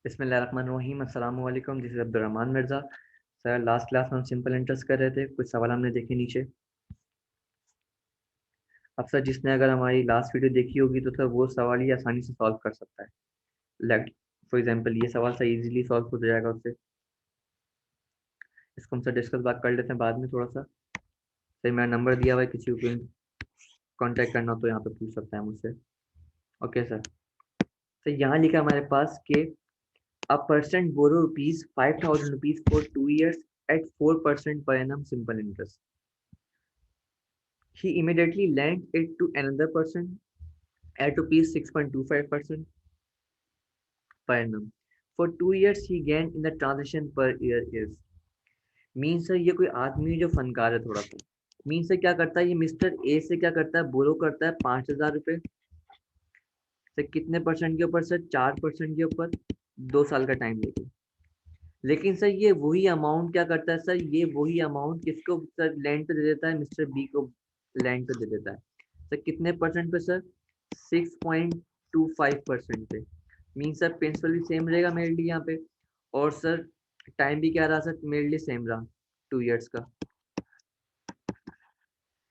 बिस्मिल्लाहिर्रहमानिर्रहीम। अस्सलाम वालेकुम। This is Abdurrahman Mirza. Sir, last class में हम सिंपल इंटरेस्ट कर रहे थे, कुछ सवाल हमने देखे नीचे। अब सर, जिसने अगर हमारी लास्ट वीडियो देखी होगी तो सर वो सवाल ही आसानी से सॉल्व कर सकता है। लाइक फॉर एग्जांपल ये सवाल सर इजीली सॉल्व हो जाएगा उससे। इसको हम सर डिस्कस बात कर लेते हैं बाद में थोड़ा सा। सर मेरा नंबर दिया हुआ है, किसी को कॉन्टैक्ट करना हो तो यहाँ पे पूछ सकता है मुझसे। Okay sir. तो यहाँ लिखा है हमारे पास कि a person borrow ₹5,000 for 2 years at 4% per annum simple interest. He immediately lent it to another person at rupees 6.25% per annum. For 2 years, he gained in the transaction per year is means sir ये कोई आदमी है जो फनकार है थोड़ा सा। Means से क्या करता है, ये मिस्टर ए से क्या करता है, बोरो करता है 5,000 रुपए। सर कितने परसेंट के ऊपर, सर 4% के ऊपर, 2 साल का टाइम लेके। लेकिन सर ये वही अमाउंट क्या करता है, सर ये वही अमाउंट किसको सर लैंड पे दे देता है, मिस्टर बी को लैंड पे दे देता है। सर कितने परसेंट पे, सर 6.25% पे। मीन सर प्रिंसिपल भी सेम रहेगा मेरे लिए यहाँ पे, और सर टाइम भी क्या रहा सर मेरे लिए सेम रहा, 2 years का।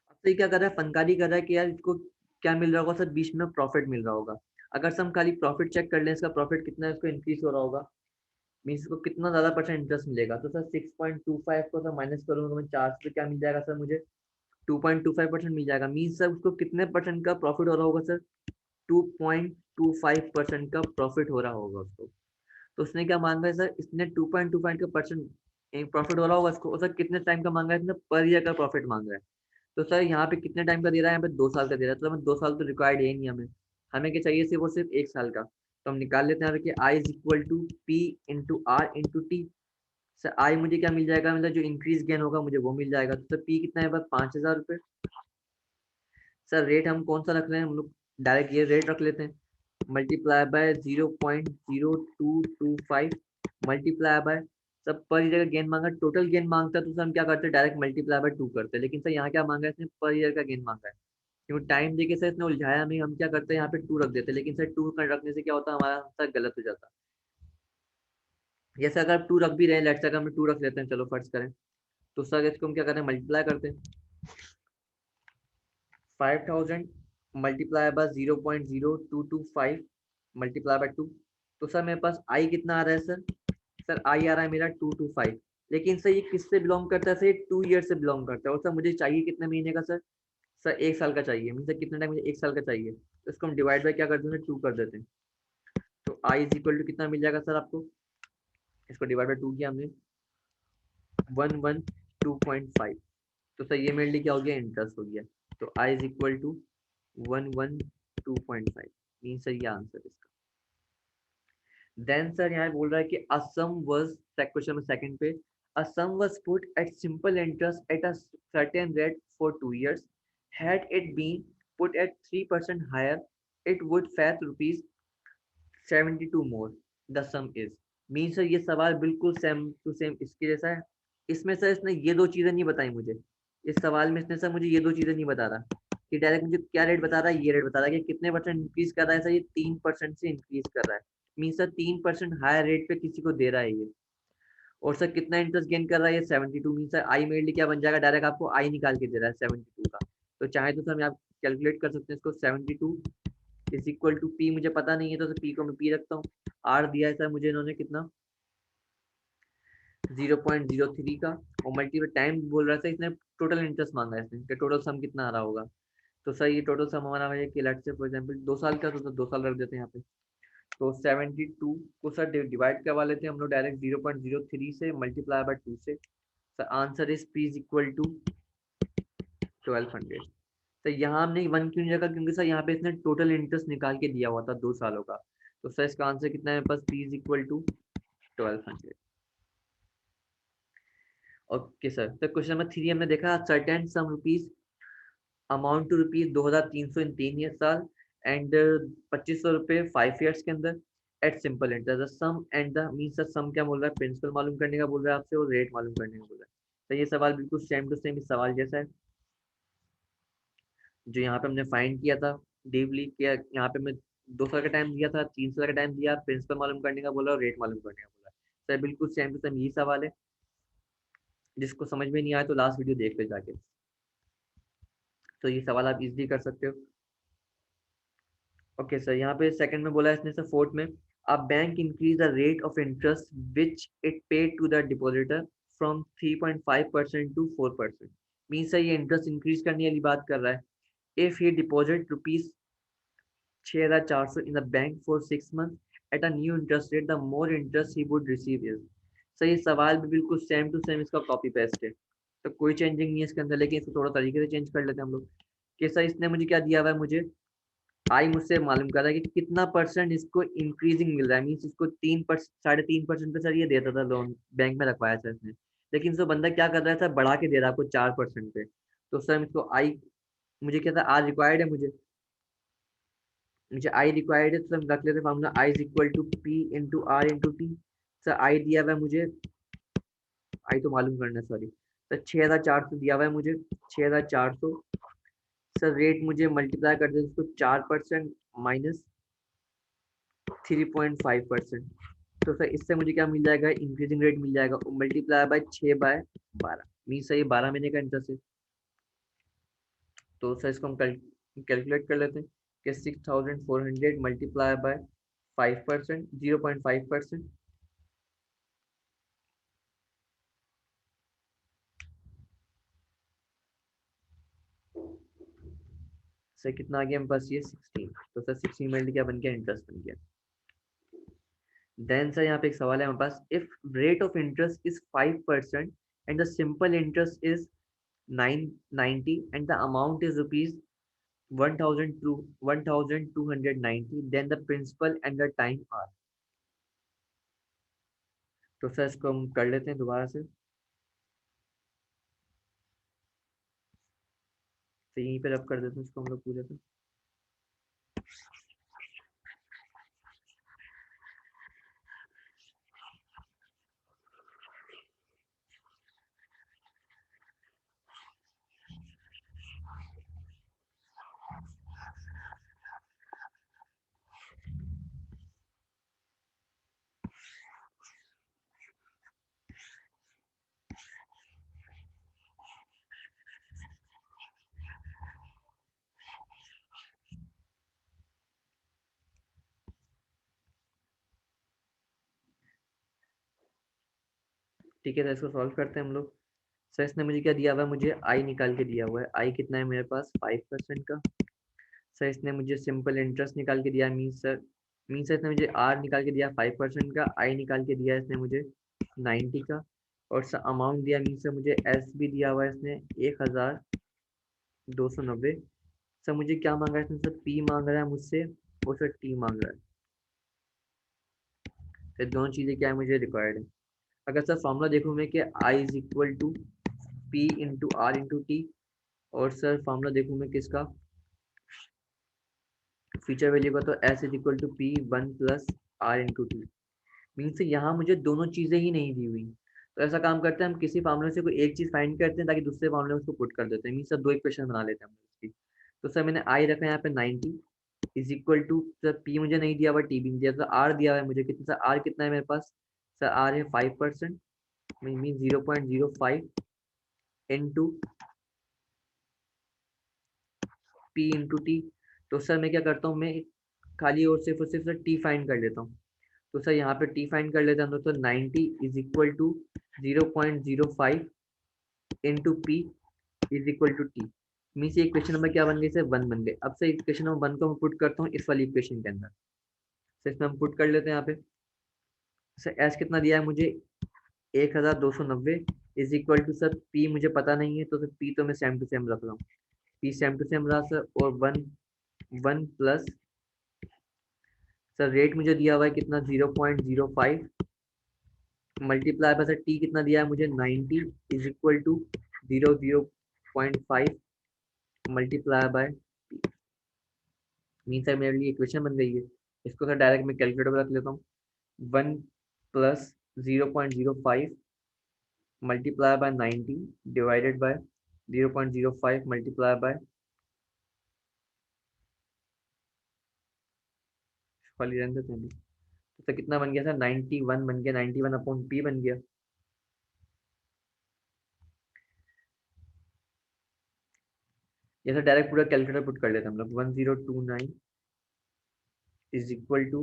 अब तो ये क्या कर रहा है, फनकारी कर रहा है कि यार इसको क्या मिल रहा होगा सर, बीच में प्रॉफिट मिल रहा होगा। अगर से हम खाली प्रॉफिट चेक कर लें, इसका प्रॉफिट कितना है, इसको इंक्रीज हो रहा होगा, मीन्स इसको कितना ज्यादा परसेंट इंटरेस्ट मिलेगा। तो सर 6.25 को सर माइनस करूंगा मैं 4 से, क्या मिल जाएगा सर मुझे, 2.25% मिल जाएगा। मीन्स सर उसको कितने परसेंट का प्रॉफिट हो रहा होगा सर, 2.25% का प्रॉफिट हो रहा होगा उसको। तो उसने क्या मांगा है सर, इसने 2.25 का परसेंट प्रॉफिट हो रहा होगा उसको, और सर कितने टाइम का मांगा है इसने, पर ईयर का प्रॉफिट मांगा है। तो सर यहाँ पे कितने टाइम का दे रहा है, यहाँ पे 2 साल का दे रहा है। तो हमें 2 साल तो रिक्वायर्ड है ही नहीं, हमें हमें क्या चाहिए, सिर्फ और सिर्फ 1 साल का। तो हम निकाल लेते हैं यहाँ पे कि I is equal to P into R into T. Sir I मुझे क्या मिल जाएगा, मतलब जो इंक्रीज गेन होगा मुझे वो मिल जाएगा। तो सर पी कितना है, बस 5,000 रुपये। सर रेट हम कौन सा रख रहे हैं, हम लोग डायरेक्ट ये रेट रख लेते हैं, मल्टीप्लाई बाय 0.0225 मल्टीप्लाई बाय, सब पर ईयर का गेन मांगा, टोटल गेन मांगता है तो सर हम क्या करते हैं, डायरेक्ट मल्टीप्लाई बाय 2 करते हैं। लेकिन सर यहाँ क्या मांगा है इसने, पर ईयर का गेन मांगा है। क्योंकि टाइम देके सर इसने उलझाया नहीं, हम क्या करते हैं यहाँ पे 2 रख देते हैं। लेकिन सर 2 रखने से क्या होता है, हमारा आंसर गलत हो जाता है। जैसे अगर 2 रख भी रहे हैं, लेट्स से अगर हम 2 रख लेते हैं, चलो फर्ज करें, तो सर इसको हम क्या करते हैं, मल्टीप्लाई करते हैं। 5,000 मल्टीप्लाई बाय 0.0225 मल्टीप्लाई बाय 2। तो सर मेरे पास आई कितना आ रहा है सर, आई आ रहा है मेरा 225। लेकिन सर ये किससे बिलोंग करता है, सर ये 2 ईयर से बिलोंग करता है। और सर मुझे चाहिए कितने महीने का सर, 1 साल का चाहिए। मीन सर कितना टाइम, मुझे 1 साल का चाहिए। तो इसको हम डिवाइड बाय क्या करते हैं, 2 कर देते हैं। तो आई इज इक्वल टू कितना मिल जाएगा सर आपको, इसको डिवाइड बाय 2 किया हमने, 112.5। तो सर ये मेरे लिए क्या हो गया, इंटरेस्ट हो गया। तो I is equal to 112.5, mean sir ये आंसर इसका। देन सर यहाँ बोल रहा है कि a sum was, क्वेश्चन में सेकंड पे, a sum was put at simple interest at a certain rate for 2 years. Had it been put at 3% higher, it would fetch rupees 72 more. The sum is, mean sir ये सवाल बिल्कुल same to same इसके जैसा है। इसमें sir इसने ये दो चीजें नहीं बताई मुझे, इस सवाल में इसने सर मुझे ये दो चीजें नहीं बता रहा कि डायरेक्ट मुझे क्या रेट बता रहा है, ये रेट बता रहा है कि कितने परसेंट इंक्रीज कर रहा है सर, ये 3% से इंक्रीज कर रहा है। मीन सर 3% हायर रेट पे किसी को दे रहा है ये। और सर कितना इंटरेस्ट गेन कर रहा है ये, 72। मीन सर आई मेरे लिए क्या बन जाएगा, डायरेक्ट आपको आई निकाल के दे रहा है 72 का। तो चाहे तो सर आप कैलकुलेट कर सकते हैं इसको, 72 इज इक्वल टू पी, मुझे पता नहीं है तो पी को मैं पी रखता हूँ। आर दिया है सर मुझे इन्होंने कितना, 0.03 का, और मल्टीपल टाइम बोल रहा था इसने, टोटल इंटरेस्ट मांगा है इसने कि टोटल सम कितना आ रहा होगा। तो सर ये टोटल सम हमारा है कि लेट्स से फॉर एग्जांपल 2 साल का, तो सर 2 साल रख देते हैं यहाँ पे। तो 72 को सर डिवाइड करवा लेते हैं हम लोग डायरेक्ट 0.03 से मल्टीप्लाई बाय 2 से। Sir answer is P is equal to 1200। तो यहाँ हमने 1 क्यों नहीं रखा, क्योंकि सर यहाँ पे इसने टोटल इंटरेस्ट निकाल के दिया हुआ था 2 सालों का। तो सर इसका आंसर कितना है, मेरे पास P is equal to 1200। Okay sir. तो क्वेश्चन नंबर 3 हमने देखा, certain sum rupees amount to rupees 2,300 in 3 साल एंड 2,500 रुपये 5 ईयर्स के अंदर at simple interest. The sum and the mean sir sum क्या बोल रहा है, प्रिंसिपल मालूम करने का बोल रहा है आपसे, और रेट मालूम करने का बोल रहा है। तो ये सवाल बिल्कुल सेम टू सेम इस सवाल जैसा है जो यहाँ पे हमने फाइंड किया था डीपली किया। यहाँ पे मैं 2 साल का टाइम दिया था, 3 साल का टाइम दिया, प्रिंसिपल मालूम करने का बोला और रेट मालूम करने का बोला। सर बिल्कुल सेम टू सेम यही सवाल है। जिसको समझ में नहीं आया तो लास्ट वीडियो देख ले जाके। तो ये सवाल आप इजीली कर सकते हो। ओके सर, यहाँ पे सेकंड में बोला है इसने सर, फोर्थ में, a bank increase the rate of interest which it paid to the depositor from 3.5% to 4%। Mean sir ये इंटरेस्ट इंक्रीज करने वाली बात कर रहा है। If he deposit rupees 6,400 in the bank for 6 months at a new interest rate, the more interest he would receive is। Sir ये सवाल भी बिल्कुल सेम टू सेम इसका कॉपी पेस्ट है, तो कोई चेंजिंग नहीं है इसके अंदर, लेकिन इसको थोड़ा तरीके से चेंज कर लेते हैं हम लोग। कि सर इसने मुझे क्या दिया हुआ है, मुझे आई मुझसे मालूम कर रहा है कि कितना परसेंट इसको इंक्रीजिंग मिल रहा है। मीन्स इसको 3.5% पे सर ये देता था लोन, बैंक में रखवाया था इसने, लेकिन सर बंदा क्या कर रहा है सर, बढ़ा के दे रहा है आपको 4% पे। तो सर इसको आई, मुझे क्या था, आर रिक्वायर्ड है, मुझे आई रिक्वायर्ड है, तो हम रख लेते formula I is equal to P into R into T. Sir I दिया हुआ है मुझे, आई तो मालूम करना है सॉरी। सर 6,400 दिया हुआ है मुझे, 6,400। सर रेट मुझे मल्टीप्लाई कर दे इसको 4% माइनस 3.5%। तो सर इससे मुझे क्या मिल जाएगा, इंक्रीजिंग रेट मिल जाएगा, मल्टीप्लाई बाय 6/12, मीन सर ये 12 महीने का इंटरेस्ट है। तो सर इसको हम कैलकुलेट कर लेते हैं कि 6,400 मल्टीप्लाई बाय 5%, 0.5%। सर कितना आ गया मेरे पास, ये 16। तो सर 16 मल्टी क्या बन गया, इंटरेस्ट बन गया। देन सर यहाँ पे एक सवाल है हमारे पास, if rate of interest is 5% and the simple interest is 990 and the amount is rupees 1,290, then the principal and the time are. तो सर इसको हम कर लेते हैं दोबारा से, तो यहीं पे रब कर देते हैं इसको हम लोग पूरे पे। ठीक है, तो इसको सॉल्व करते हैं हम लोग। सर इसने मुझे क्या दिया हुआ है, मुझे आई निकाल के दिया हुआ है। आई कितना है मेरे पास, 5% का। सर इसने मुझे सिंपल इंटरेस्ट निकाल के दिया, मीन सर इसने मुझे आर निकाल के दिया 5% का, आई निकाल के दिया इसने मुझे 90 का, और सर अमाउंट दिया, मीन सर मुझे एस भी दिया हुआ है इसने 1,290। सर मुझे क्या मांगा है इसने, सर पी मांग रहा है मुझसे और सर टी मांग रहा है। सर दोनों चीज़ें क्या है, मुझे रिक्वायर्ड है। अगर सर फॉर्मूला देखूँ मैं कि I is equal to P into R into T, और सर फॉर्मूला देखूँ मैं किसका, फीचर वैल्यू का, तो S is equal to P 1 + R into T. Means यहाँ मुझे दोनों चीजें ही नहीं दी हुई। तो ऐसा काम करते हैं, हम किसी फार्मूले से कोई एक चीज फाइंड करते हैं ताकि दूसरे फार्मूले में उसको पुट कर देते हैं। मीन्स सर दो इक्वेशन बना लेते हैं हम उसकी। तो सर मैंने आई रखा है यहाँ पे 90 is equal to, sir P मुझे नहीं दिया हुआ, टी भी नहीं दिया, तो आर दिया हुआ है मुझे कितना, सर आर कितना है मेरे पास, सर आर है 5%, mean 0.05 into P into T. तो सर मैं क्या करता हूँ, मैं खाली और सिर्फ सर टी फाइंड कर लेता हूँ। तो सर यहाँ पे टी फाइंड कर लेते हैं, तो 90 is equal to 0.05 into P is equal to T. Means ये इक्वेशन नंबर क्या बन गई सर, 1 बन गए। अब सर इक्वेशन नंबर 1 को मैं पुट करता हूँ इस वाली इक्वेशन के अंदर। सर इसमें हम पुट कर लेते हैं यहाँ पे। सर एस कितना दिया है मुझे, 1,290 is equal to, sir P मुझे पता नहीं है, तो सर पी तो मैं सेम टू सेम रख रहा हूँ, पी सेम टू सेम रहा सर, और one one plus, sir rate मुझे दिया हुआ है कितना, 0.05 मल्टीप्लाई बाय, सर टी कितना दिया है मुझे 90 is equal to 0.5 multiply by T. Mean sir मेरे लिए इक्वेशन बन गई है। इसको सर डायरेक्ट मैं कैलकुलेटर पर रख लेता हूँ। 1 + 0.05 multiply by 90 divided by 0.05 multiply bye खाली रहने देते हैं। तो कितना बन गया था, 91 बन गया, 91 अपॉन पी बन गया। ये तो डायरेक्ट पूरा कैलकुलेटर पुट कर लेते हैं हम लोग। 1029 is equal to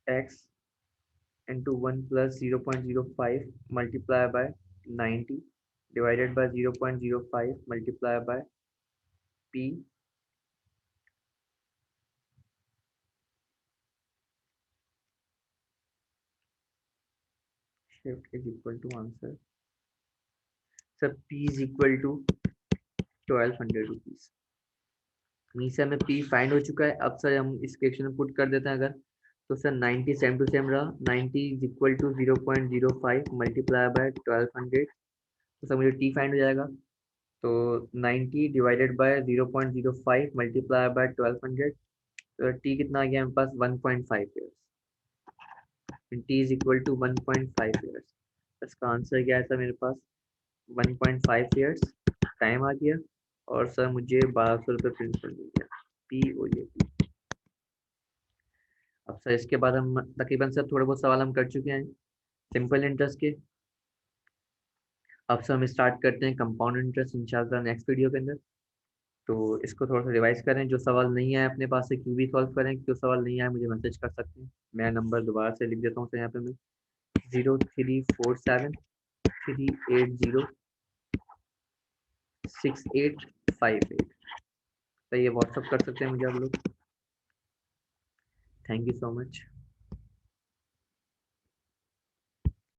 X into 1 plus 0.05 multiply by 90 divided by 0.05 multiply by P shift is equal to answer. Sir P is equal to 1200 rupees. नीचे में पी फाइंड हो चुका है। अब सर हम इस क्वेश्चन में पुट कर देते हैं अगर, तो सर 90 सेम टू सेम रहा। 90 is equal to 0.05 multiply by 1200। तो सर मुझे टी फाइंड हो जाएगा। तो 90 डिवाइडेड बाय 0.05 मल्टीप्लाई बाय 1200, तो टी कितना आ गया मेरे पास, 1.5 years. T is equal to 1.5 years. इसका आंसर क्या है सर मेरे पास, 1.5 ईयर्स टाइम आ गया। और सर मुझे 1200 रुपये प्रिंसिपल मिल गया। पी ओ ये पी। अब सर इसके बाद हम तकरीबन सर थोड़े बहुत सवाल हम कर चुके हैं सिंपल इंटरेस्ट के। अब सर हम स्टार्ट करते हैं कंपाउंड इंटरेस्ट इंशाल्लाह नेक्स्ट वीडियो के अंदर। तो इसको थोड़ा सा रिवाइज करें, जो सवाल नहीं आया अपने पास से क्यों भी सॉल्व करें, जो सवाल नहीं आया मुझे मैसेज कर सकते हैं। मैं नंबर दोबारा से लिख देता हूँ, तो यहाँ पे मैं 0347380685 तो ये व्हाट्सअप कर सकते हैं मुझे आप लोग। Thank you so much.